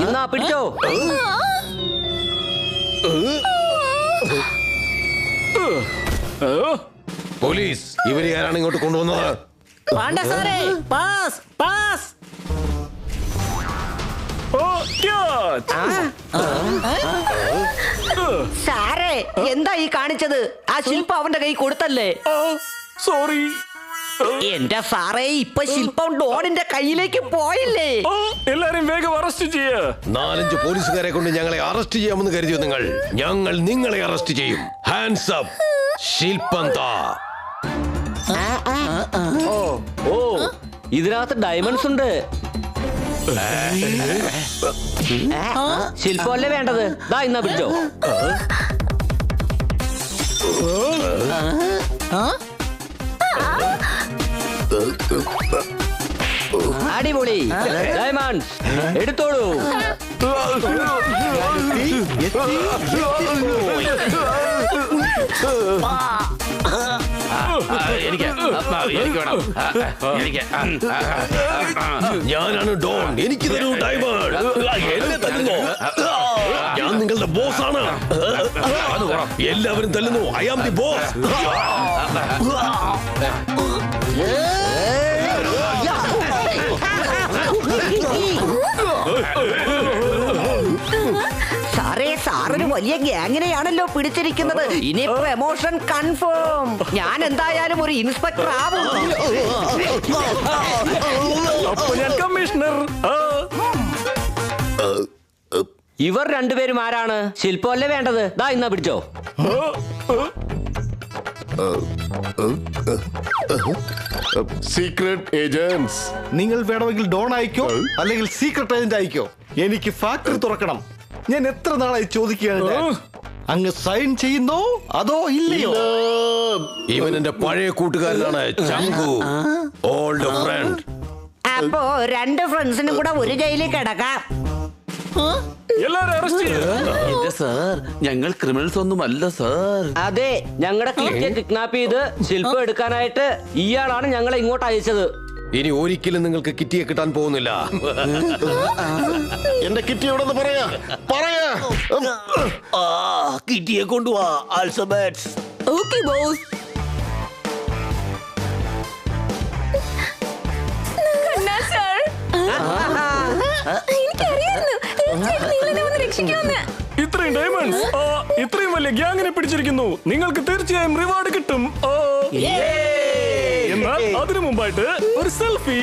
എന്നാ പിടിച്ചോ. പോലീസ്, ഇവരെ ആരാണ് ഇങ്ങോട്ട് കൊണ്ടുവന്നത്? വേണ്ട സാറേ. Pass pass. സാറേ, എന്താ ഈ കാണിച്ചത്? ആ ശില്പം അവന്റെ കൈ കൊടുത്തല്ലേ? സോറി. എന്റെ സാറേ, ഇപ്പൊ ശില്പം ഡോണിന്റെ കയ്യിലേക്ക് പോയില്ലേ? എല്ലാരും വേഗം അറസ്റ്റ് ചെയ്യ. 4-5 പോലീസുകാരെ കൊണ്ട് ഞങ്ങളെ അറസ്റ്റ് ചെയ്യാമെന്ന് കരുതിയോ നിങ്ങൾ? ഞങ്ങൾ നിങ്ങളെ അറസ്റ്റ് ചെയ്യും. Hands up. ശില്പന്താ. ഓ, ഇതിനകത്ത് ഡയമണ്ട്സ് ഉണ്ട്. ശില്പമല്ലേ വേണ്ടത്? ദാ ഇന്നാ പിടിച്ചോ. അടിപൊളി. ഡയമണ്ട്സ് എടുത്തോളൂ. ഞാനാണ് ഡോൺ. എനിക്ക് തരൂ ഡയമണ്ട്. എന്നെ തല്ലുന്നോ? ഞാൻ നിങ്ങളുടെ ബോസാണ്. എല്ലാവരും തല്ലുന്നു. I am the boss. സാറേ, സാറിന് വലിയ ഗ്യാങ്ങിനെയാണല്ലോ പിടിച്ചിരിക്കുന്നത്. ഇനി പ്രമോഷൻ കൺഫേം. ഞാൻ എന്തായാലും ഒരു ഇൻസ്പെക്ടർ ആവും. അപ്പൊ ഞാൻ കമ്മീഷണർ. ഇവർ രണ്ടുപേരും ആരാണ്? ശില്പമല്ലേ വേണ്ടത്? ദാ ഇന്നാ പിടിച്ചോ. Secret agents. നിങ്ങൾ വേണമെങ്കിൽ ഡോൺ അയക്കോ അല്ലെങ്കിൽ സീക്രട്ട് ഏജന്റ് അയക്കോ. എനിക്ക് ഫാക്ടറി തുറക്കണം. ഞാൻ എത്ര നാളായി ചോദിക്കുകയാണ്. അങ്ങ് സൈൻ ചെയ്യുന്നോ അതോ ഇല്ലയോ? ഇവൻ എന്റെ പഴയ കൂട്ടുകാരനാണ്, ചങ്കു. Old front. അപ്പോ രണ്ട് ഫ്രണ്ട്സിനും കൂടെ ഒരു ജയിലിൽ കിടക്കാം. എല്ലാരും അറസ്റ്റ് എന്റെ സാർ, ഞങ്ങൾ ക്രിമിനൽസ് ഒന്നുമല്ല സാർ. അതെ, ഞങ്ങളുടെ കിറ്റിയെ കിഡ്നാപ്പ് ചെയ്ത് ശില്പം എടുക്കാനായിട്ട് ഇയാളാണ് ഞങ്ങളെ ഇങ്ങോട്ട് അയച്ചത്. ഇനി ഒരിക്കലും നിങ്ങൾക്ക് കിറ്റിയെ കിട്ടാൻ പോകുന്നില്ല. എന്റെ കിറ്റി എവിടെ പറയാ. കിറ്റിയെ കൊണ്ടുവാ ആൽസബറ്റ്സ്. Okay boss. കണ്ണാ സർ, എനിക്കറിയായിരുന്നു തീർച്ചയായിട്ടും നിങ്ങൾ എന്നെ ഒന്ന് രക്ഷിക്കുമെന്ന്. ഇത്രയും ഡയമണ്ട്സ്, ഇത്രയും വലിയ ഗ്യാങ്ങിനെ പിടിച്ചിരിക്കുന്നു. നിങ്ങൾക്ക് തീർച്ചയായും റിവാർഡ് കിട്ടും. എന്നാൽ അതിനു മുമ്പായിട്ട് ഒരു സെൽഫി.